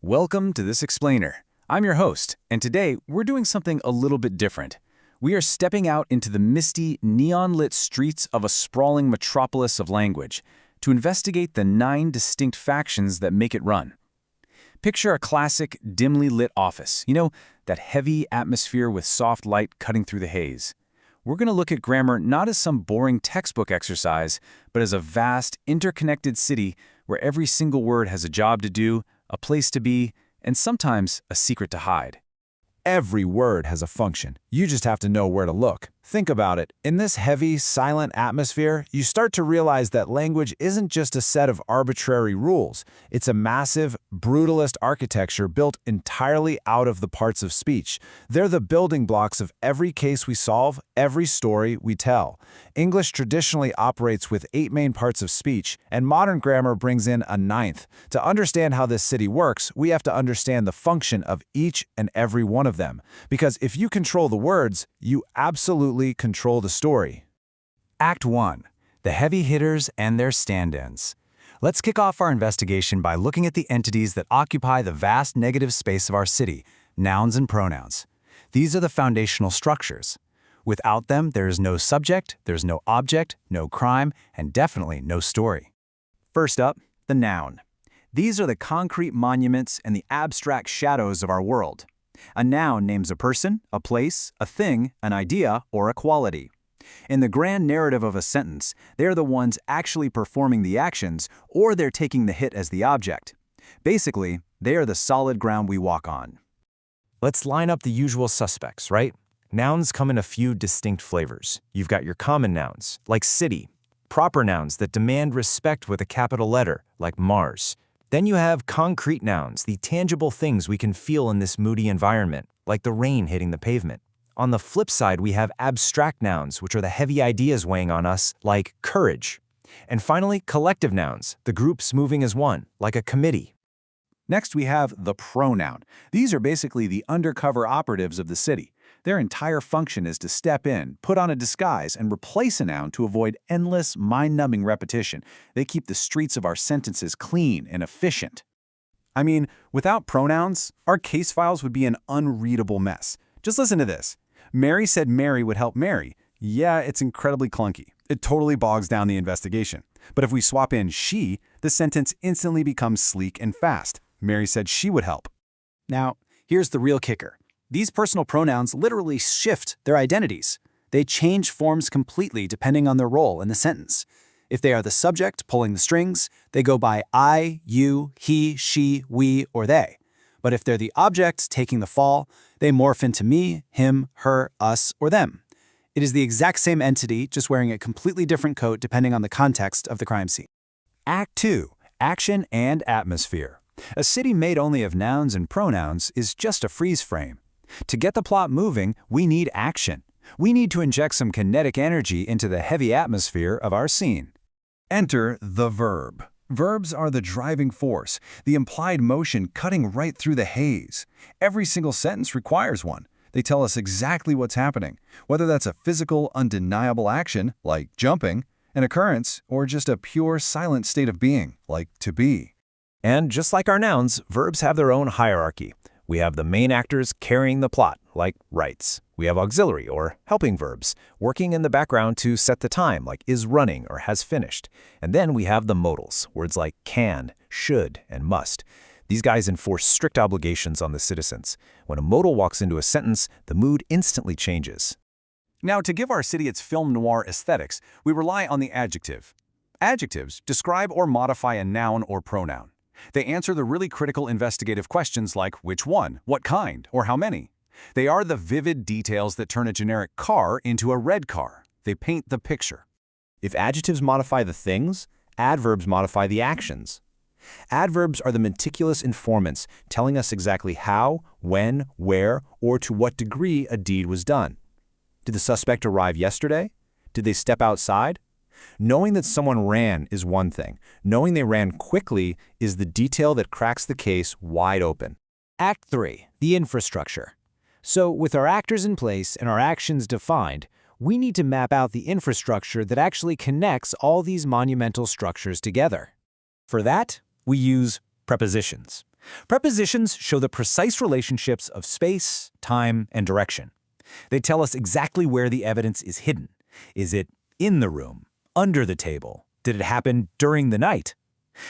Welcome to This Explainer. I'm your host, and today we're doing something a little bit different. We are stepping out into the misty, neon-lit streets of a sprawling metropolis of language to investigate the 9 distinct factions that make it run. Picture a classic, dimly lit office, that heavy atmosphere with soft light cutting through the haze. We're going to look at grammar not as some boring textbook exercise, but as a vast, interconnected city where every single word has a job to do, a place to be, and sometimes a secret to hide. Every word has a function. You just have to know where to look. Think about it. In this heavy, silent atmosphere, you start to realize that language isn't just a set of arbitrary rules. It's a massive, brutalist architecture built entirely out of the parts of speech. They're the building blocks of every case we solve, every story we tell. English traditionally operates with 8 main parts of speech, and modern grammar brings in a 9th. To understand how this city works, we have to understand the function of each and every one of them. Because if you control the words, you absolutely control the story. Act 1. The heavy hitters and their stand-ins. Let's kick off our investigation by looking at the entities that occupy the vast negative space of our city, nouns and pronouns. These are the foundational structures. Without them, there is no subject, there's no object, no crime, and definitely no story. First up, the noun. These are the concrete monuments and the abstract shadows of our world. A noun names a person, a place, a thing, an idea, or a quality. In the grand narrative of a sentence, they're the ones actually performing the actions, or they're taking the hit as the object. Basically, they are the solid ground we walk on. Let's line up the usual suspects, right? Nouns come in a few distinct flavors. You've got your common nouns, like city. Proper nouns that demand respect with a capital letter, like Mars. Then you have concrete nouns, the tangible things we can feel in this moody environment, like the rain hitting the pavement. On the flip side, we have abstract nouns, which are the heavy ideas weighing on us, like courage. And finally, collective nouns, the groups moving as one, like a committee. Next, we have the pronoun. These are basically the undercover operatives of the city. Their entire function is to step in, put on a disguise, and replace a noun to avoid endless, mind-numbing repetition. They keep the streets of our sentences clean and efficient. I mean, without pronouns, our case files would be an unreadable mess. Just listen to this. Mary said Mary would help Mary. Yeah, it's incredibly clunky. It totally bogs down the investigation. But if we swap in she, the sentence instantly becomes sleek and fast. Mary said she would help. Now, here's the real kicker. These personal pronouns literally shift their identities. They change forms completely depending on their role in the sentence. If they are the subject pulling the strings, they go by I, you, he, she, we, or they. But if they're the object taking the fall, they morph into me, him, her, us, or them. It is the exact same entity, just wearing a completely different coat depending on the context of the crime scene. Act 2. Action and atmosphere. A city made only of nouns and pronouns is just a freeze frame. To get the plot moving, we need action. We need to inject some kinetic energy into the heavy atmosphere of our scene. Enter the verb. Verbs are the driving force, the implied motion cutting right through the haze. Every single sentence requires one. They tell us exactly what's happening, whether that's a physical, undeniable action, like jumping, an occurrence, or just a pure, silent state of being, like to be. And just like our nouns, verbs have their own hierarchy. We have the main actors carrying the plot, like writes. We have auxiliary, or helping verbs, working in the background to set the time, like is running or has finished. And then we have the modals, words like can, should, and must. These guys enforce strict obligations on the citizens. When a modal walks into a sentence, the mood instantly changes. Now, to give our city its film noir aesthetics, we rely on the adjective. Adjectives describe or modify a noun or pronoun. They answer the really critical investigative questions like which one, what kind, or how many. They are the vivid details that turn a generic car into a red car. They paint the picture. If adjectives modify the things, adverbs modify the actions. Adverbs are the meticulous informants telling us exactly how, when, where, or to what degree a deed was done. Did the suspect arrive yesterday? Did they step outside? Knowing that someone ran is one thing. Knowing they ran quickly is the detail that cracks the case wide open. Act 3. The infrastructure. So, with our actors in place and our actions defined, we need to map out the infrastructure that actually connects all these monumental structures together. For that, we use prepositions. Prepositions show the precise relationships of space, time, and direction. They tell us exactly where the evidence is hidden. Is it in the room? Under the table? Did it happen during the night?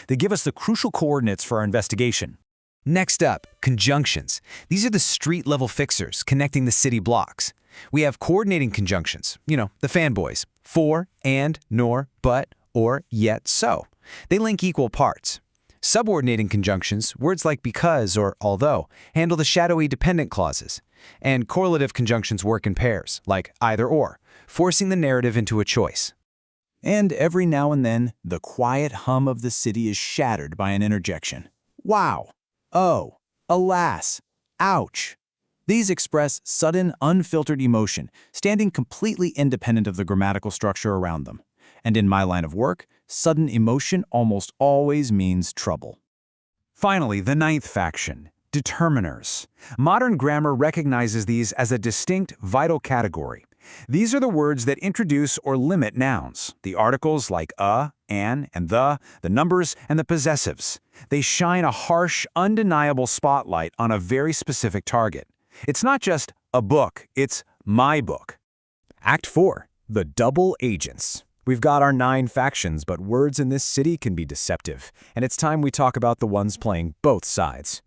They give us the crucial coordinates for our investigation. Next up, conjunctions. These are the street-level fixers connecting the city blocks. We have coordinating conjunctions, the fanboys. For, and, nor, but, or, yet, so. They link equal parts. Subordinating conjunctions, words like because or although, handle the shadowy dependent clauses. And correlative conjunctions work in pairs, like either or, forcing the narrative into a choice. And every now and then, the quiet hum of the city is shattered by an interjection. Wow! Oh! Alas! Ouch! These express sudden, unfiltered emotion, standing completely independent of the grammatical structure around them. And in my line of work, sudden emotion almost always means trouble. Finally, the ninth faction, determiners. Modern grammar recognizes these as a distinct, vital category. These are the words that introduce or limit nouns, the articles like a, an, and the numbers, and the possessives. They shine a harsh, undeniable spotlight on a very specific target. It's not just a book, it's my book. Act 4. The double agents. We've got our 9 factions, but words in this city can be deceptive, and it's time we talk about the ones playing both sides.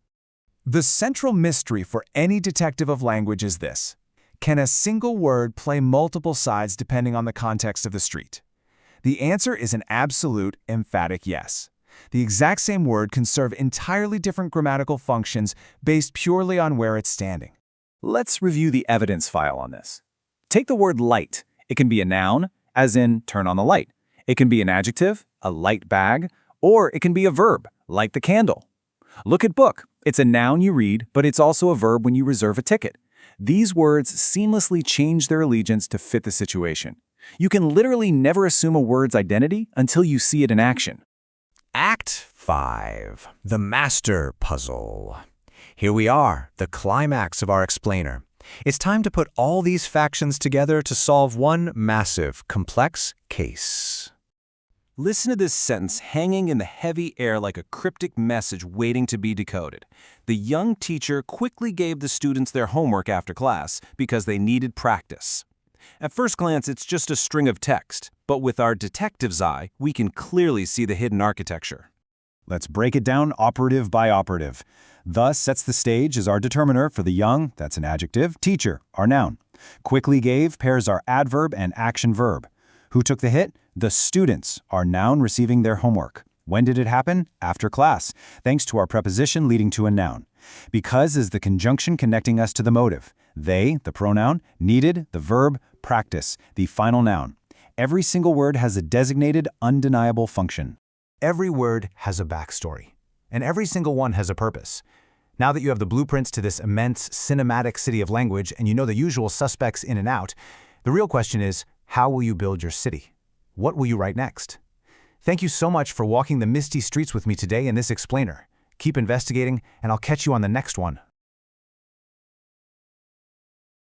The central mystery for any detective of language is this. Can a single word play multiple sides depending on the context of the street? The answer is an absolute, emphatic yes. The exact same word can serve entirely different grammatical functions based purely on where it's standing. Let's review the evidence file on this. Take the word light. It can be a noun, as in turn on the light. It can be an adjective, a light bag, or it can be a verb, light the candle. Look at book. It's a noun you read, but it's also a verb when you reserve a ticket. These words seamlessly change their allegiance to fit the situation. You can literally never assume a word's identity until you see it in action. Act 5. The Master Puzzle. Here we are, the climax of our explainer. It's time to put all these factions together to solve one massive, complex case. Listen to this sentence hanging in the heavy air like a cryptic message waiting to be decoded. The young teacher quickly gave the students their homework after class because they needed practice. At first glance, it's just a string of text, but with our detective's eye, we can clearly see the hidden architecture. Let's break it down operative by operative. Thus sets the stage as our determiner for the young, that's an adjective, teacher, our noun. Quickly gave pairs our adverb and action verb. Who took the hit? The students, our noun receiving their homework. When did it happen? After class, thanks to our preposition leading to a noun. Because is the conjunction connecting us to the motive. They, the pronoun, needed, the verb, practice, the final noun. Every single word has a designated, undeniable function. Every word has a backstory, and every single one has a purpose. Now that you have the blueprints to this immense cinematic city of language and you know the usual suspects in and out, the real question is, how will you build your city? What will you write next? Thank you so much for walking the misty streets with me today in this explainer. Keep investigating, and I'll catch you on the next one.